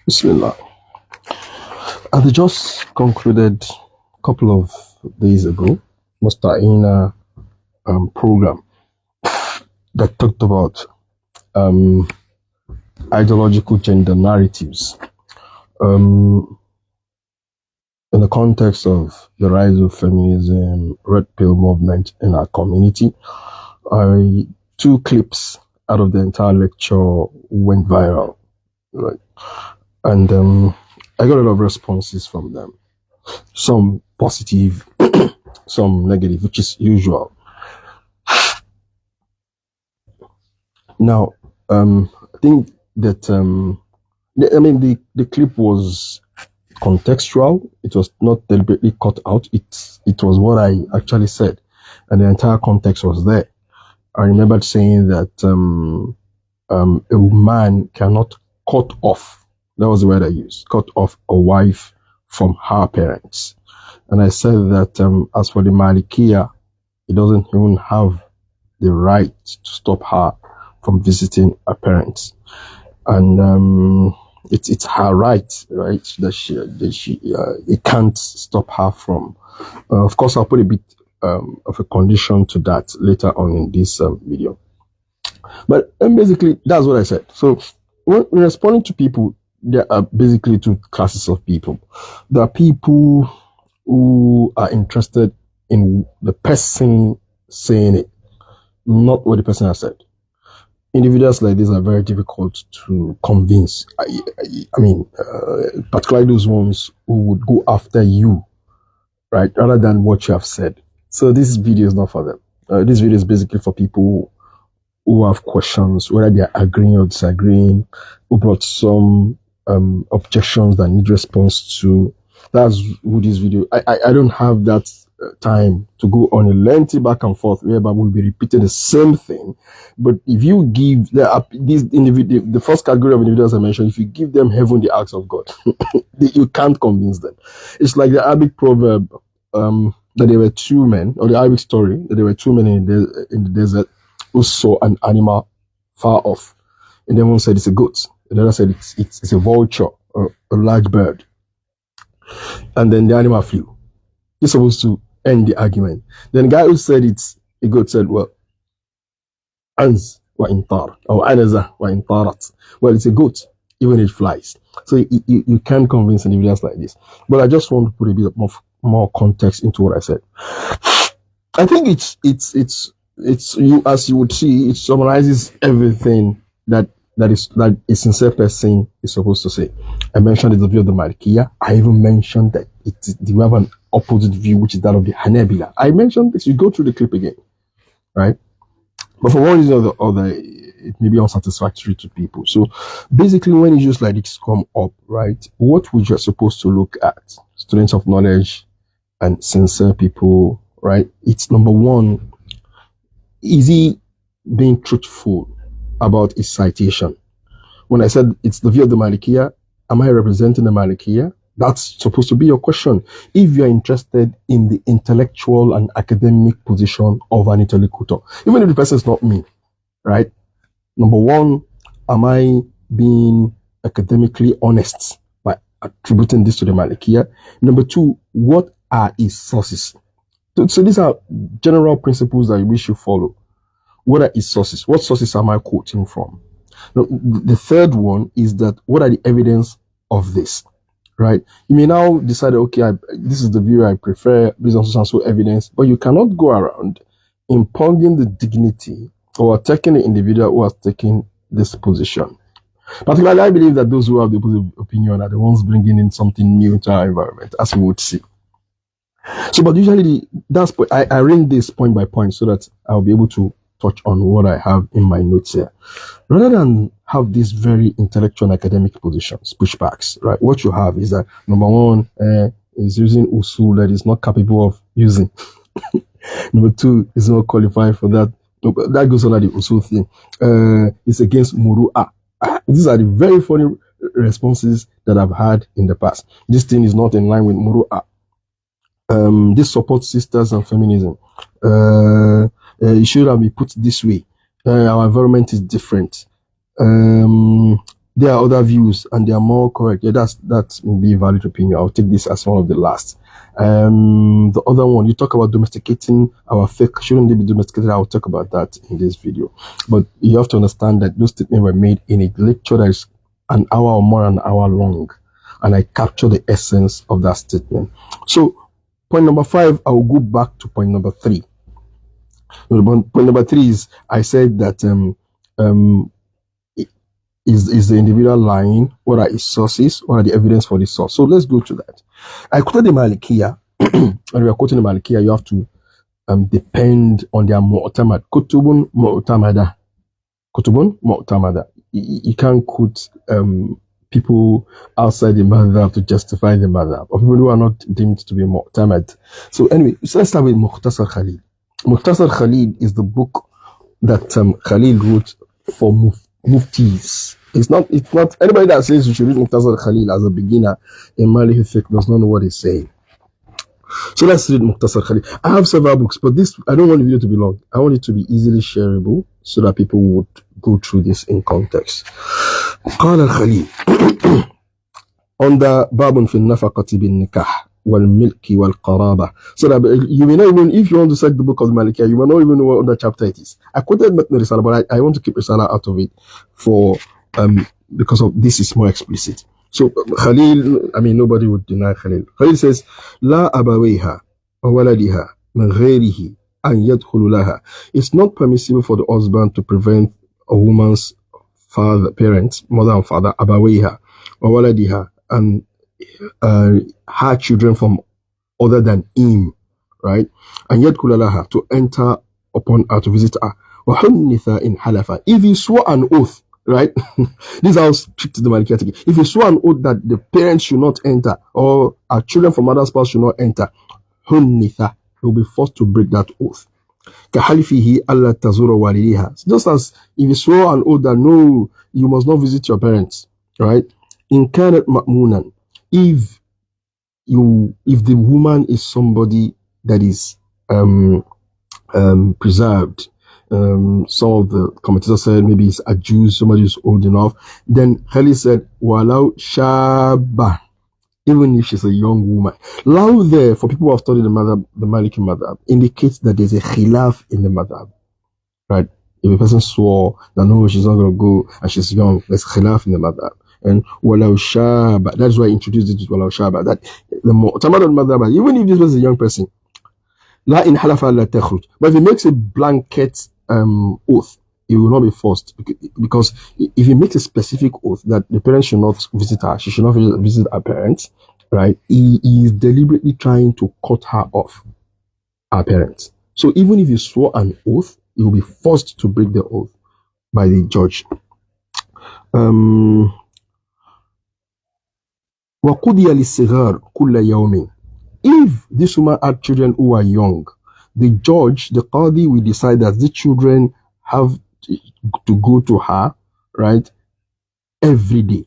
Bismillah. I just concluded a couple of days ago Musta'ina program that talked about um, ideological gender narratives um, in the context of the rise of feminism, red pill movement in our community. Two clips out of the entire lecture went viral, right? And I got a lot of responses from them. Some positive, some negative, which is usual. Now, I think that the clip was contextual. It was not deliberately cut out. It was what I actually said, and the entire context was there. I remembered saying that a man cannot cut off. That was the word I used. Cut off a wife from her parents, and I said that as for the Malikiya, he doesn't even have the right to stop her from visiting her parents, and it's her right, that she it can't stop her from. Of course, I'll put a bit of a condition to that later on in this video. But basically, that's what I said. So when responding to people, there are basically two classes of people. There are people who are interested in the person saying it, not what the person has said. Individuals like this are very difficult to convince. I mean, particularly those ones who would go after you, right, rather than what you have said. So this video is not for them. This video is basically for people who have questions, whether they are agreeing or disagreeing, who brought some objections that need response to. That's who this video. I don't have that time to go on a lengthy back and forth whereby we'll be repeating the same thing. But if you give these individual, the first category of individuals I mentioned, if you give them heaven, the acts of God, you can't convince them. It's like the Arabic proverb that there were two men, or the Arabic story that there were two men in the desert who saw an animal far off, and then one said it's a goat, and the other said it's a vulture or a large bird, and then the animal flew. You're supposed to end the argument. Then the guy who said it's a goat said, well, ans wa intar or anaza wa intarat. Well, it's a goat, even if it flies. So you can't convince individuals like this. But I just want to put a bit more context into what I said. I think it's you, as you would see, it summarizes everything that a sincere person is supposed to say. I mentioned the view of the Malikiya. I even mentioned that we have an opposite view, which is that of the Hanabila. I mentioned this. You go through the clip again, right? But for one reason or the other, it may be unsatisfactory to people. So basically, when issues like this come up, right, what would you supposed to look at? Students of knowledge and sincere people, right? It's number one, is he being truthful about his citation? When I said it's the view of the Malikiya, am I representing the Malikiya? That's supposed to be your question. If you're interested in the intellectual and academic position of an interlocutor, even if the person is not me, right? Number one, am I being academically honest by attributing this to the Malikiya? Number two, what are his sources? So these are general principles that we should follow. What are his sources? What sources am I quoting from? Now, the third one is that what are the evidence of this? Right? You may now decide, okay, this is the view I prefer based on so and so evidence, but you cannot go around impugning the dignity or attacking the individual who has taken this position. Particularly, I believe that those who have the opposite opinion are the ones bringing in something new to our environment, as we would see. So, but usually, I arrange this point by point so that I'll be able to touch on what I have in my notes here, rather than have these very intellectual and academic positions, pushbacks, right? What you have is that number one is using usul that is not capable of using. Number two is not qualified for that. That goes under the usul thing. It's against muru'ah. These are the very funny responses that I've had in the past. This thing is not in line with muru'ah. This supports sisters and feminism. It should have been put this way. Our environment is different. there are other views and they are more correct. Yeah, that's maybe a valid opinion. I'll take this as one of the last. The other one, you talk about domesticating our faith. Shouldn't they be domesticated? I'll talk about that in this video. But you have to understand that those statements were made in a lecture that is an hour or more than an hour long. And I capture the essence of that statement. So point number 5, I will go back to point number 3. Point number 3 is I said that is the individual lying? What are his sources? What are the evidence for the source? So let's go to that. I quoted the Malikiya, and we are quoting the Malikiya. You have to depend on their mu'tamad. Kutubun mu'tamada. Kutubun mu'tamada. You can't quote people outside the madhab to justify the madhab, or people who are not deemed to be mu'tamad. So anyway, so let's start with Mukhtasar Khalil. Mukhtasar Khalil is the book that Khalil wrote for muftis. It's not anybody that says you should read Mukhtasar Khalil as a beginner in Maliki fiqh does not know what he's saying. So let's read Mukhtasar Khalil. I have several books, but this I don't want the video to be long. I want it to be easily shareable so that people would go through this in context. قال الخليل under باب في النفقة بالنكاح والملك والقرابة. So that you may not even, if you want to search the book of Malikiya, you may not even know what other chapter it is. I quoted Matn Risala, but I want to keep Risala out of it for because of this is more explicit. So Khalil, I mean nobody would deny Khalil. Khalil says, لا أبويها وولدها من غيره أن يدخل لها. It's not permissible for the husband to prevent a woman's parents, mother and father, أبويها وولدها, and her children from other than him, right? And yet kulalaha, to enter upon her, to visit her. وَحُنِّثَ in halafa. If he swore an oath, right? This is how strict the Malikiya take it. If he swore an oath that the parents should not enter, or our children from other spouse should not enter, حُنِّثَ, he will be forced to break that oath. كَحَلِفِهِ أَلَّا تَزُورَ وَالِدِهَا. Just as if he swore an oath that no, you must not visit your parents, right? In كانت مأمونا, if the woman is somebody that is preserved, some of the commentators said maybe it's a Jew, somebody who's old enough, then Khalil said walau shaba, even if she's a young woman. Law there, for people who have studied the Maliki madhab, indicates that there's a khilaf in the madhab, right? If a person swore that no, she's not going to go and she's young, there's khilaf in the madhab. And walau shaba, that's why I introduced it to walau shaba, that the mu'tamad al-madhab, even if this was a young person, la in halafa la takhruj, but if he makes a blanket oath, he will not be forced, because if he makes a specific oath that the parents should not visit her, she should not visit her parents, right? He is deliberately trying to cut her off her parents. So even if he swore an oath, he will be forced to break the oath by the judge. وَقُضِيَ لِلصِّغَارِ كُلَّ يَوْمٍ. If this woman had children who are young, the judge, the qadi, will decide that the children have to go to her, right, every day.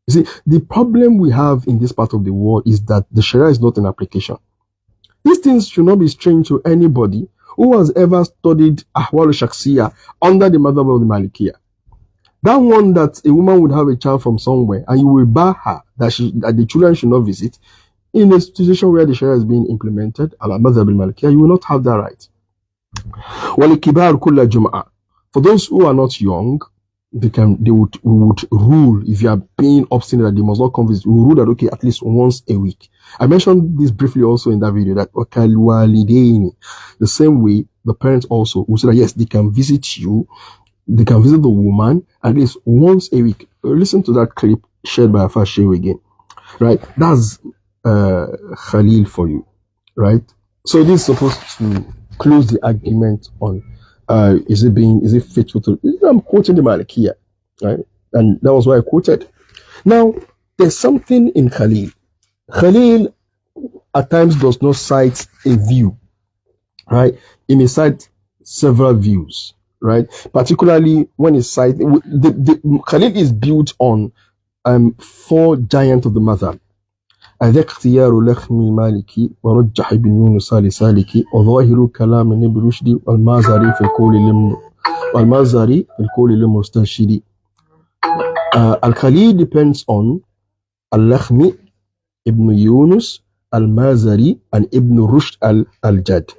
You see, the problem we have in this part of the world is that the Sharia is not in application. These things should not be strange to anybody who has ever studied Ahwal al-Shakhsiyah under the madhab of the Malikiyah. That one that a woman would have a child from somewhere and you will bar her that the children should not visit, in a situation where the Sharia is being implemented, ala madhab al-Malikiyah, you will not have that right. وَلِكِبَارُ كُلَّ جُمْعَةٍ. For those who are not young, we would rule, if you are being obstinate that they must not come visit, we will rule that, okay, at least once a week. I mentioned this briefly also in that video, that the same way the parents also will say that yes, they can visit you, they can visit the woman at least once a week. Listen to that clip shared by Afar Shehu again, right? That's Khalil for you, right? So this is supposed to close the argument on is it faithful to, I'm quoting the Malikiyah, right? And that was why I quoted. Now, there's something in Khalil. Khalil at times does not cite a view, right? He may cite several views, right? Particularly when he cites, Khalil is built on 4 giants of the madhab. هذا اختيار لخم المالكي ورجح ابن يونس لسالكي وظاهر كلام ابن رشد والمازري في القول للمسترشدي. Al-Khalil depends on Al-Lakhmi, Ibn Yunus, Al-Mazari, and Ibn Rushd al-Jad.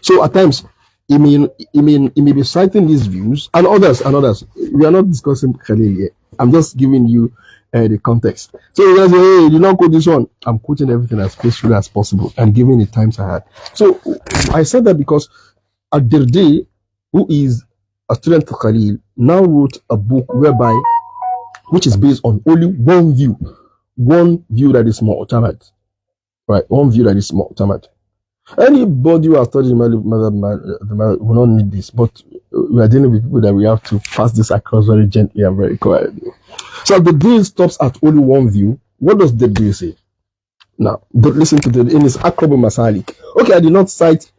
So at times, he may be citing these views and others. We are not discussing Khalil yet. I'm just giving you the context. So you guys say, hey, you don't quote this one. I'm quoting everything as faithfully as possible and giving the times I had. So I said that because Ad-Dirdi, who is a student of Khalil, now wrote a book which is based on only one view that is mu'tamad, right? One view that is mu'tamad. Anybody who has studied Malik will not need this, but we are dealing with people that we have to pass this across very gently and very quietly. So the deal stops at only one view. What does the deal say? Now, listen to in his Akrab Masalik. Okay, I did not cite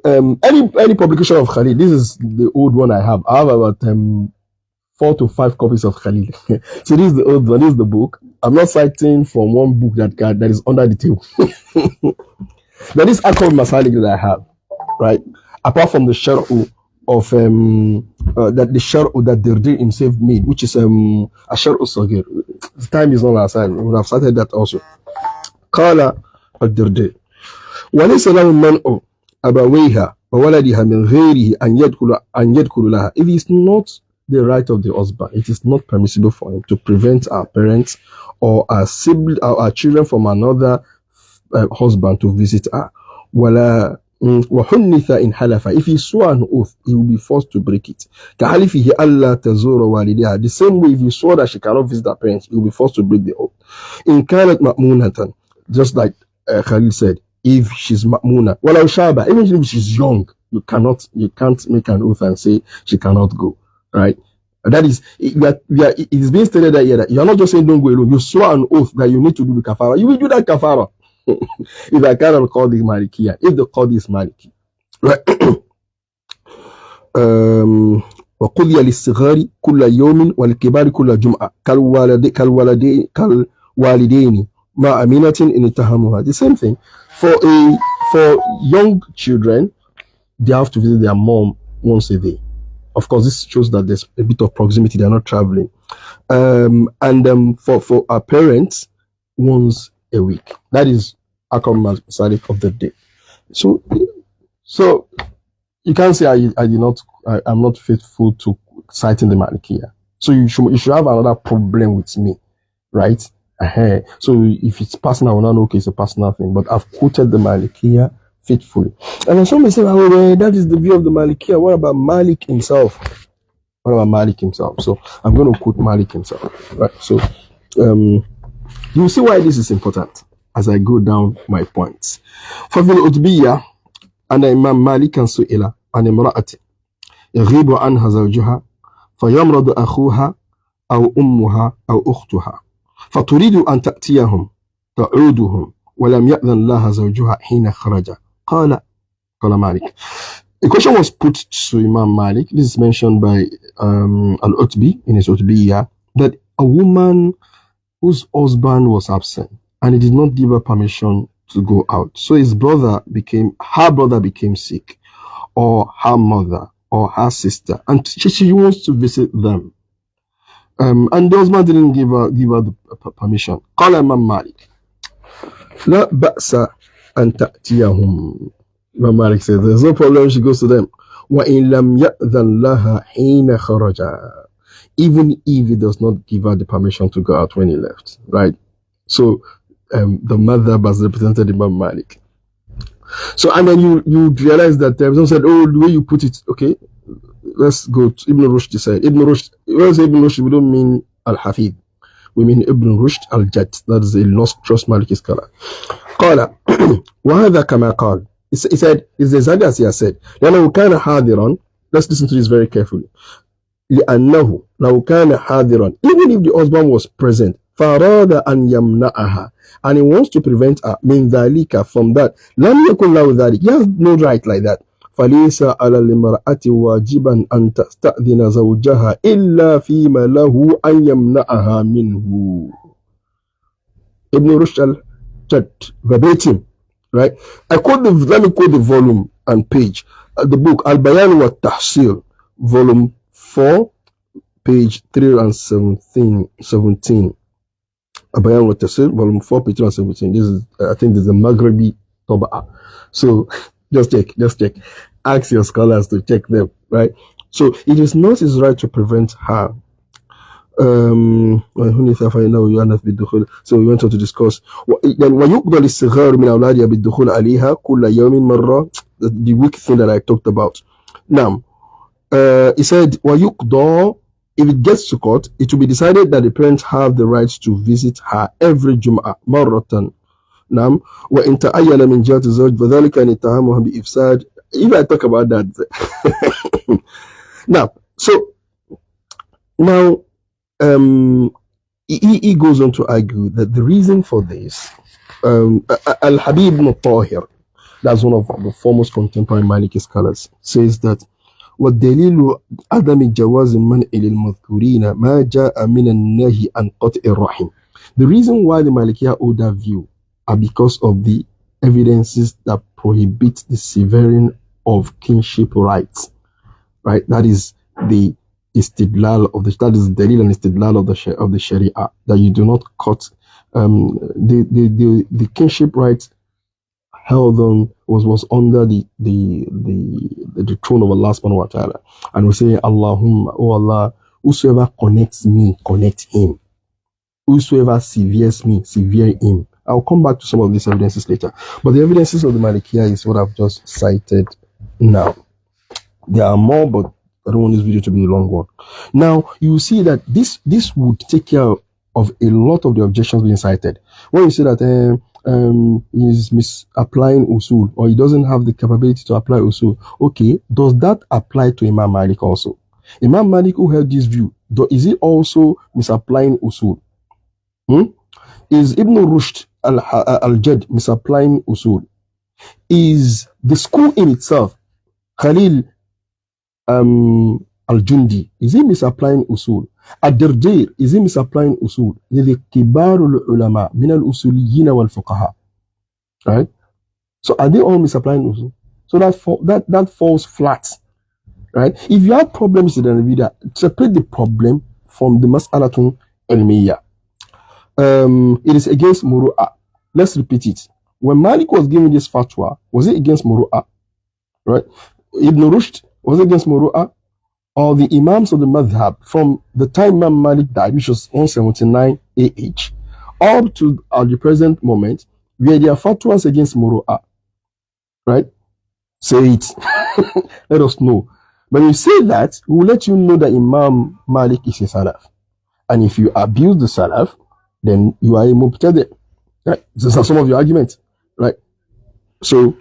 any publication of Khalil. This is the old one I have. I have about 4 to 5 copies of Khalil. So this is the old one. This is the book. I'm not citing from one book that is under the table. Now this Akrab Masalik that I have, right? Apart from the Shar'u of the Shar'u that Dirdi himself made, which is a Shar'u Saghir. The time is on our side. We would have started that also. Qala al-Dirdi. وليس له المنع أبويها وولدها من غيره أن يدخل لها. It is not the right of the husband. It is not permissible for him to prevent our parents or our siblings or our children from another husband to visit her. ولا وحنث إن حلف. If he swore an oath, he will be forced to break it. كحلفه ألا تزور والدها. The same way, if he swore that she cannot visit her parents, he will be forced to break the oath. إن كانت مأمونة, just like Khalil said, if she's ma'muna, walau shaba, even if she's young, you can't make an oath and say she cannot go, right? That is, it is being stated that you're not just saying don't go alone. You swore an oath that you need to do the kafara. You will do that kafara. If I cannot call the Malikiya, if the Qadi is Maliki, right? وقضي للصغار كل يوم والكبار كل جمعة كالوالدين مع أمينة إن اتهموها. The same thing for young children, they have to visit their mom once a day. Of course, this shows that there's a bit of proximity; they are not traveling. For our parents, once a week. That is Akram Masalik of the day. So you can't say I'm not faithful to citing the Malikiya. So you should have another problem with me, right? So if it's personal, I will not know, okay, it's a personal thing. But I've quoted the Malikiya faithfully. And then somebody say, well, that is the view of the Malikiya. What about Malik himself? So I'm going to quote Malik himself, right? So you see why this is important as I go down my points. ففي الأتبية أن إمام مالك سئل عن امرأة يغيب عنها زوجها فيمرض أخوها أو أمها أو أختها فتريد أن تأتيهم تعودهم ولم يأذن لها زوجها حين خرج. قال مالك. A question was put to Imam Malik. This is mentioned by Al-Utbi in his Utbiyah, that a woman whose husband was absent and he did not give her permission to go out. So her brother became sick, or her mother or her sister, and she wants to visit them. And the husband didn't give her the permission. قال Imam Malik لا بأس أن تأتيهم. Imam Malik says there's no problem, she goes to them. وإن لم يأذن لها حين خرج. Even if he does not give her the permission to go out when he left, right? So the mother was represented Imam Malik. So and then you realize that someone said, oh, the way you put it, okay, let's go to Ibn Rushd said. Ibn Rushd, when we say Ibn Rushd, we don't mean Al-Hafid. We mean Ibn Rushd Al-Jad. That is a illustrious Maliki scholar. قال وهذا كما قال. He said, it's exactly as he has said. لأنه كان حاضرا. Let's listen to this very carefully. لأنه لو كان حاضرا, even if the husband was present, فأراد أن يمنعها, and he wants to prevent her من ذلك, from that, لم يكن له ذلك, he has no right like that. فليس على المرأة واجبا أن تستأذن زوجها إلا فيما له أن يمنعها منه. Ibn Rushd al-Jad, verbatim, right? Let me quote the volume and page. The book Al-Bayan wa Tahsil, volume 4, page 317. Abayan wa Tafsir, volume 4, page 317. This is, I think this is the Maghribi Toba'a. So just check. Ask your scholars to check them, right? So it is not his right to prevent her. So we went on to discuss ويقبل الصغار من أولادها بالدخول عليها كل يوم مرة, the weak thing that I talked about. Now, he said ويقضى, if it gets to court, it will be decided that the parents have the right to visit her every Jum'ah مرة. نعم وإن تأين من جهة الزوج فذلك أن يتهمها بإفساد. If I talk about that now he goes on to argue that the reason for this, Al-Habib ibn Tahir, that's one of the foremost contemporary Maliki scholars, says that والدليل عدم جواز المنع للمذكورين ما جاء من النهي عن قطع الرحم. The reason why the Malikiya hold that view are because of the evidences that prohibit the severing of kinship rights, right? That is the istidlal of the, that is the dalil and istidlal of the Sharia, that you do not cut the kinship rights held on was under the throne of Allah subhanahu wa ta'ala. And we say, Allahumma, oh Allah, whosoever connects me, connect him. Whosoever severes me, severe him. I'll come back to some of these evidences later. But the evidences of the Malikiya is what I've just cited now. There are more, but I don't want this video to be a long one. Now, you see that this would take care of a lot of the objections being cited. When you say that he's misapplying usul, or he doesn't have the capability to apply usul, okay, does that apply to Imam Malik also? Imam Malik, who held this view, is he also misapplying usul? Is Ibn Rushd al-Jad misapplying usul? Is the school in itself, Khalil al-Jundi, is he misapplying usul? Ad-Dirdir, is he misapplying usul? The kibarul ulama min al-usuliyin wal fuqaha, right? So are they all misapplying usul? So that falls flat, right? If you have problems with the video, separate the problem from the mas'alatun ilmiyya. It is against muru'ah. Let's repeat it. When Malik was giving this fatwa, was it against muru'ah? Right? Ibn Rushd, was it against muru'ah? Or the Imams of the Madhab from the time Imam Malik died, which was 179 AH, up to the present moment, where their fatwas against muru'ah? Right? Say it. Let us know. When you say that, we will let you know that Imam Malik is a Salaf. And if you abuse the Salaf, then you are a Mubtadi'. Right? These are some of your arguments. Right? So,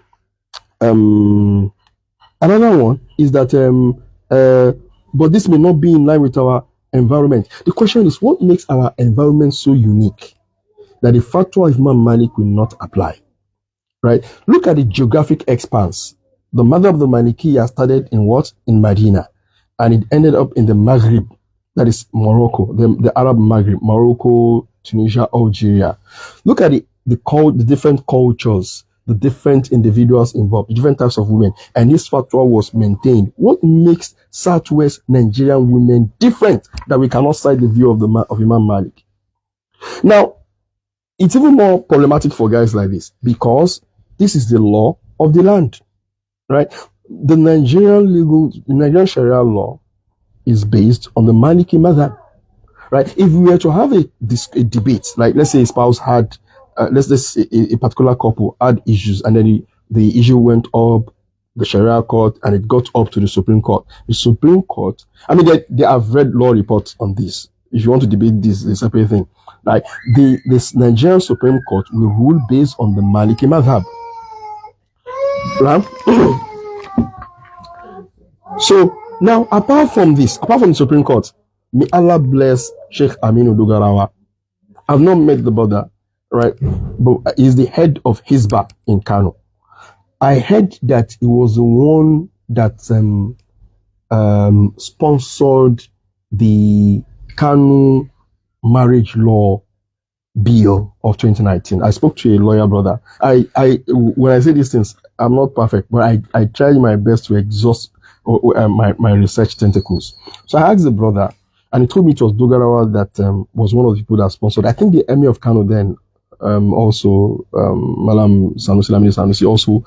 another one is that, but this may not be in line with our environment. The question is, what makes our environment so unique that the fatwa of Imam Malik will not apply? Right? Look at the geographic expanse. The mother of the Malikiya started in what? In Medina. And it ended up in the Maghrib. That is Morocco, the Arab Maghrib, Morocco, Tunisia, Algeria. Look at the different cultures, the different individuals involved, the different types of women, and this fatwa was maintained. What makes Southwest Nigerian women different that we cannot cite the view of Imam Malik? Now, it's even more problematic for guys like this because this is the law of the land, right? The Nigerian Sharia law is based on the Maliki madhab, right? If we were to have a debate, like let's say a spouse had, let's say a particular couple had issues, and then the issue went up the Sharia court and it got up to the Supreme Court. The Supreme Court, I mean, they have read law reports on this. If you want to debate this, it's a separate thing. Like this Nigerian Supreme Court will rule based on the Maliki madhab, right? So now, apart from the Supreme Court, may Allah bless Sheikh Aminu Dugarawa. I've not met the brother, right? But he's the head of Hizbah in Kano. I heard that he was the one that sponsored the Kano marriage law bill of 2019. I spoke to a lawyer brother. When I say these things, I'm not perfect, but I try my best to exhaust my research tentacles. So I asked the brother, And he told me it was Dogarawa that was one of the people that sponsored. I think the Emir of Kano then, also Malam Sanusi Lamine Sanusi also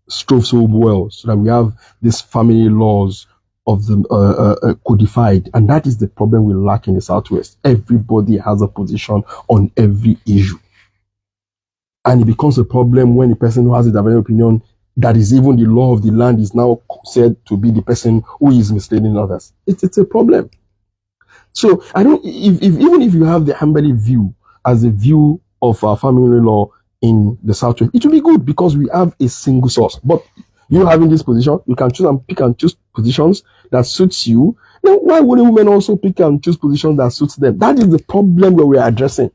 strove so well so that we have these family laws of the codified, and that is the problem we lack in the Southwest. Everybody has a position on every issue, and it becomes a problem when the person who has a divergent opinion that is even the law of the land is now said to be the person who is misleading others. It's a problem. So I don't. Even if you have the Hanbali view as a view of our family law in the Southwest, it will be good because we have a single source. But you having this position, you can choose and pick and choose positions that suits you. Then why wouldn't women also pick and choose positions that suits them? That is the problem that we are addressing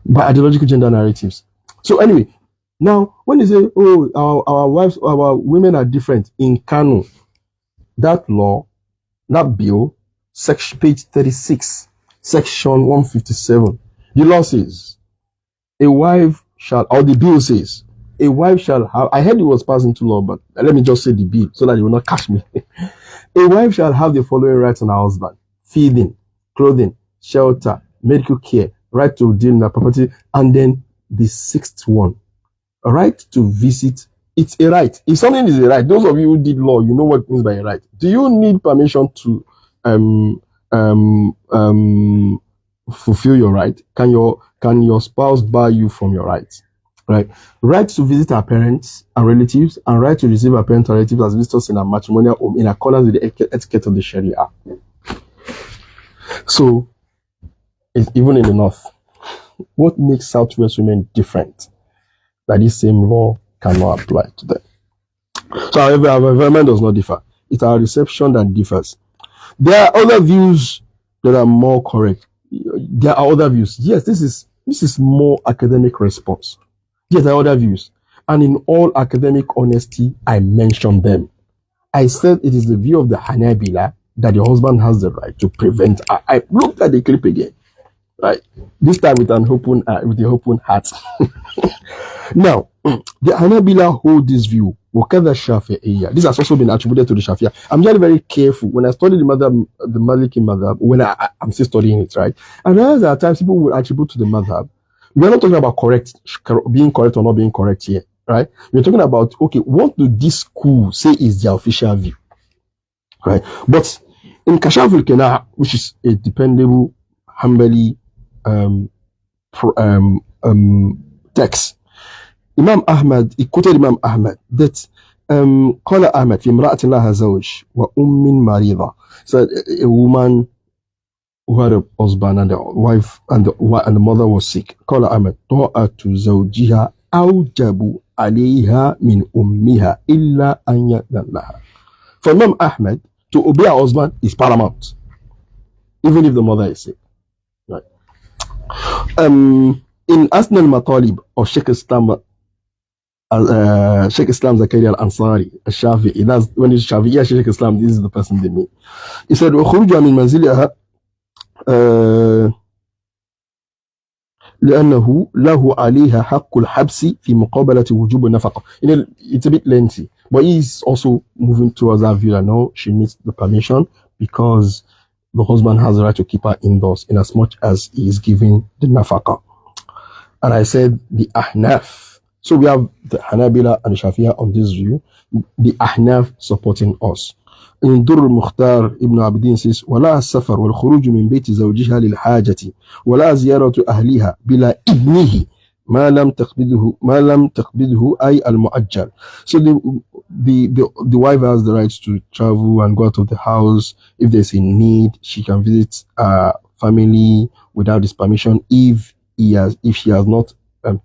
by ideological gender narratives. So anyway, now when you say, oh, our wives, our women are different in Kano, that law, that bill, section page 36, section 157, the law says, a wife shall, or the bill says, a wife shall have, I heard it was passed into law, but let me just say the bill so that it will not catch me. A wife shall have the following rights on her husband: feeding, clothing, shelter, medical care, right to deal in her property, and then the sixth one, a right to visit. It's a right. If something is a right, those of you who did law, you know what it means by a right. Do you need permission to fulfill your right? Can your spouse bar you from your rights? Right? Right to visit our parents and relatives, and right to receive our parents and relatives as visitors in our matrimonial home in accordance with the etiquette of the Sharia. So, it's even in the north. What makes Southwest women different? That this same law cannot apply to them. So, however, our environment does not differ. It's our reception that differs. There are other views that are more correct. There are other views. Yes, this is more academic response. Yes, there are other views. And in all academic honesty, I mentioned them. I said it is the view of the Hanabila that the husband has the right to prevent. I looked at the clip again, right? This time with an open heart. Now, the Hanabila hold this view. This has also been attributed to the Shafi'iyya. I'm very, very careful when I study the Maliki madhab, when I'm still studying it, right? And there are times people will attribute to the madhab. We're not talking about being correct or not being correct here, right? We're talking about, okay, what do this school say is their official view, right? But in Kashaf al-Qina', which is a dependable Hanbali text, Imam Ahmad, he quoted Imam Ahmad that قال أحمد في امرأة لها زوج وأم مريضة. So a woman who had a husband and the wife and the mother was sick. قال أحمد طاعة زوجها أوجب عليها من أمها إلا أن يأذن لها. For Imam Ahmad, to obey her husband is paramount, even if the mother is sick. Right. In Asna al-Matalib of Sheikh Islam Zakaria Al-Ansari, Al-Shafi'i, that's when it's Shafi'i, Sheikh Islam, this is the person they mean. He said, وخروجها من منزلها لأنه له عليها حق الحبس في مقابلة وجوب النفقة. It's a bit lengthy, but he's also moving towards that view that no, she needs the permission because the husband has the right to keep her indoors in as much as he is giving the nafaqah. And I said the Ahnaf. So we have the Hanabila and the Shafi'iyya on this view, the Ahnaf supporting us. In Durr al-Mukhtar, Ibn Abidin says, وَلَا السَّفَرُ وَالْخُرُوجُ مِنْ بَيْتِ زَوْجِهَا لِلْحَاجَةِ وَلَا زِيَارَةُ أَهْلِهَا بِلَا إِذْنِهِ مَا لَمْ تَقْبِضْهُ أي المؤجل. So the wife has the right to travel and go out of the house. If there's a need, she can visit family without his permission if she has not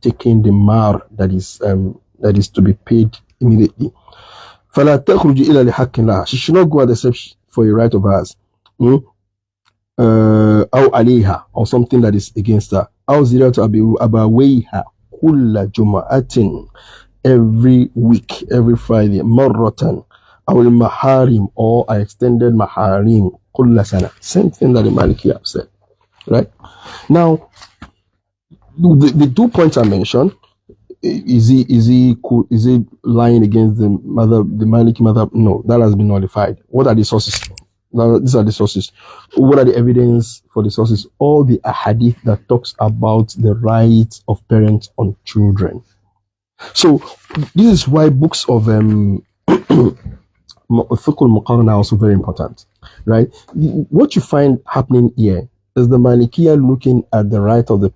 taken the mar that is to be paid immediately. فلا تخرج إلى لحق لها. She should not go out except for a right of hers. أو عليها, or something that is against her. أو زيارة أبويها كل جمعة, every week, every Friday. مرة أو المحارم, or I extended محارم كل سنة. Same thing that the Maliki have said, right? Now, the 2 points I mentioned, is he lying against the Maliki madhab? No, that has been nullified. What are the sources? Now, these are the sources. What are the evidence for the sources? All the ahadith that talks about the rights of parents on children. So this is why books of fiqh al-Muqarna are also very important, right? What you find happening here is the Malikiya looking at the right of the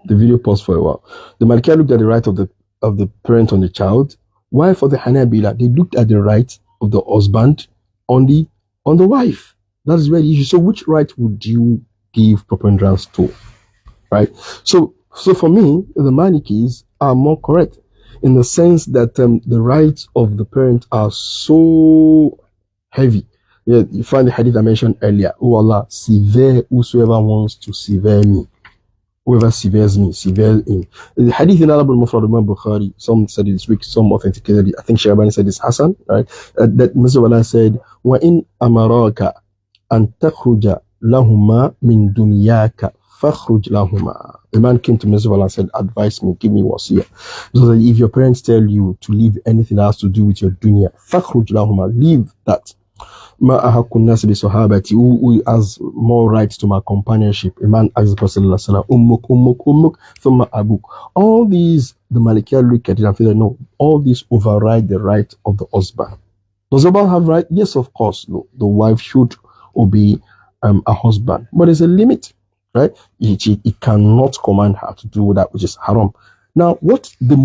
video pause for a while. The Malikiya looked at the right of the parent on the child, while for the Hanabila they looked at the right of the husband on the wife. That is where the issue. So which right would you give preponderance to, right? So for me, the Malikis are more correct in the sense that the rights of the parent are so heavy. Yeah, you find the hadith I mentioned earlier. Oh Allah, severe whosoever wants to sever me. Whoever severs me, severs him. The hadith in Al Mufrad Imam Bukhari, some said it's weak, some authenticated it. I think Shaybani said it's Hassan, right? That Mr. Allah said, وَإِنْ أَمَرَاكَ أَنْ تَخْرُجَ لَهُمَا مِنْ دُنْيَاكَ فَخْرُجْ لَهُمَا. A man came to Mr. Allah and said, advise me, give me wasiyah. So that if your parents tell you to leave anything that has to do with your dunya, فَخْرُجْ لَهُمَا, leave that. Ma ahakun nas bi sahabati, who has more rights to my companionship. A man asked the Prophet ummuk, thumma abuk. All these, the Malikiya look at it and feel that no, all these override the right of the husband. Does the husband have right? Yes, of course. No, the wife should obey a husband, but there's a limit, right? It cannot command her to do that which is haram. Now, what the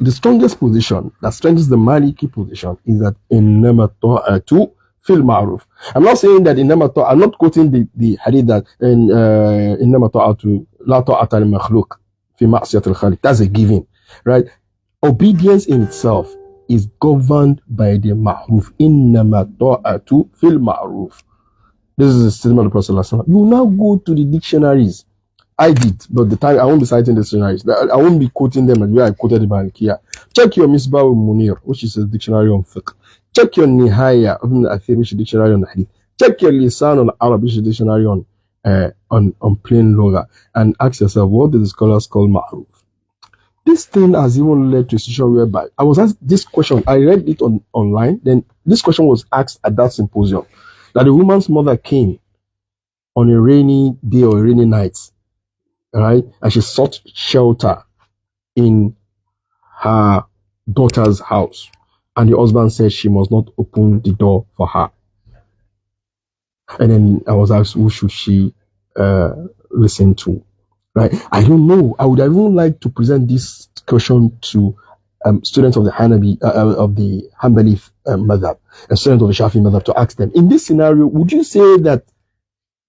strongest position that strengthens the Maliki position is that innama ta'atu fil ma'ruf. I'm not saying that I'm not quoting the hadith that innama ta'atu la ta'ata li makhluq fi ma'siyat al-khaliq. That's a given, right? Obedience in itself is governed by the ma'ruf. Innama ta'atu fil ma'ruf. This is a statement of the Prophet. You now go to the dictionaries. I did, but the time I won't be citing the dictionaries. I won't be quoting them as where I quoted the Malikiya. Check your Misbah al-Munir, which is a dictionary on fiqh. Check your Nihaya, which is a dictionary on hadith. Check your Lisan al-Arab, which is a dictionary on plain lugha, and ask yourself, what do the scholars call ma'ruf? This thing has even led to a situation whereby I was asked this question. I read it online. Then this question was asked at that symposium, that the woman's mother came on a rainy day or a rainy night, right, and she sought shelter in her daughter's house, and the husband said she must not open the door for her. And then I was asked, who should she listen to? Right? I don't know. I would even like to present this question to students of the Hanabi, of the Hanbali madhab, and students of the Shafi madhab, to ask them, in this scenario, would you say that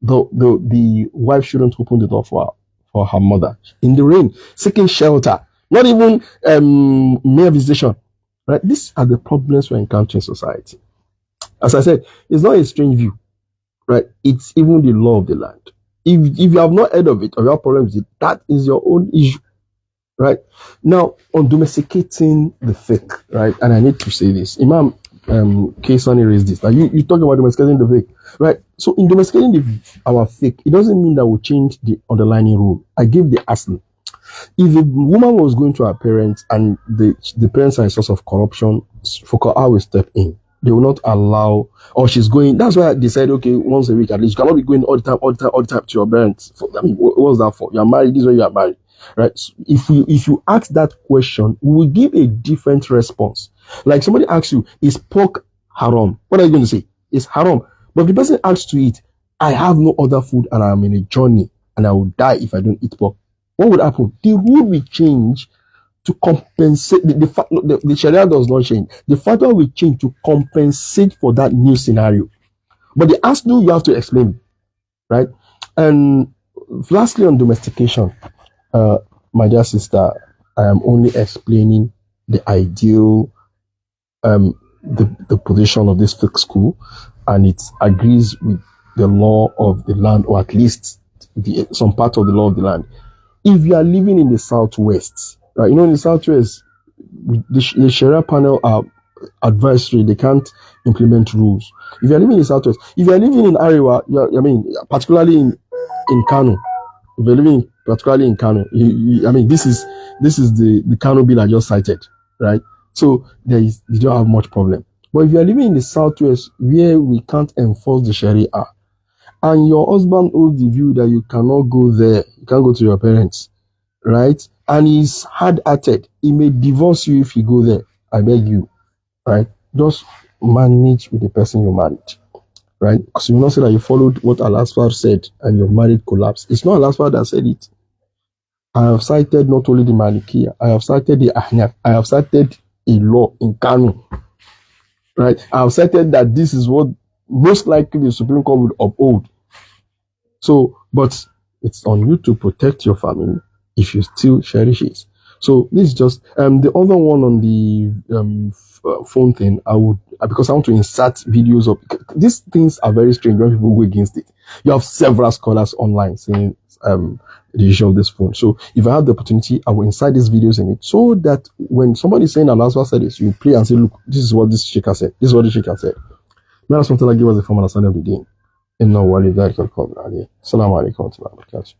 the wife shouldn't open the door for her mother in the rain, seeking shelter, not even mere visitation? Right? These are the problems we encounter in society. As I said, it's not a strange view, right? It's even the law of the land. If you have not heard of it or you have problems with it, that is your own issue, right? Now, on domesticating the fiqh, right? And I need to say this. Imam Kaysani raised this. Now, you talk about domesticating the fiqh, right? So, in domesticating our fiqh, it doesn't mean that we change the underlying rule. I give the asl. If a woman was going to her parents and the parents are a source of corruption, Fuqaha will step in. They will not allow, or she's going, that's why they said, okay, once a week at least. You cannot be going all the time to your parents. I mean, what's that for? You're married, this is when you are married, right? So if you ask that question, we will give a different response. Like somebody asks you, is pork haram? What are you going to say? It's haram. But if the person asks to eat, I have no other food and I'm in a journey and I will die if I don't eat pork. What would happen? The rule will change to compensate. The Sharia does not change. The fatwa will change to compensate for that new scenario. But the aslu, you have to explain, right? And lastly, on domestication, my dear sister, I am only explaining the ideal, the position of this fiqh school, and it agrees with the law of the land, or at least some part of the law of the land. If you are living in the southwest, right? You know, in the southwest, the Sharia panel are advisory; they can't implement rules. If you are living in the southwest, if you are living in Ariwa, particularly in Kano, if you're living particularly in Kano, this is the Kano bill I just cited, right? So you don't have much problem. But if you are living in the southwest where we can't enforce the Sharia, and your husband holds the view that you cannot go there, you can't go to your parents, right? And he's hard-hearted, he may divorce you if you go there. I beg you, right? Just manage with the person you married, right? Because you will not say that you followed what Al Asfaar said and your marriage collapsed. It's not Al Asfaar that said it. I have cited not only the Malikiya, I have cited the Ahnaf, I have cited a law in Kanu, right? I have cited that this is what most likely the Supreme Court would uphold. So, but it's on you to protect your family if you still cherish it. So this is just the other one on the phone thing. I would, because I want to insert videos of these things are very strange when people go against it. You have several scholars online saying the issue of this phone. So if I have the opportunity, I will insert these videos in it so that when somebody is saying Al Asfaar said this, you play and say, look, this is what this shaker said. This is what the shaker said. May Allah SWT give us the formal understanding of the deen. إنه ولي ذلك القدر عليه. السلام عليكم ورحمة الله وبركاته.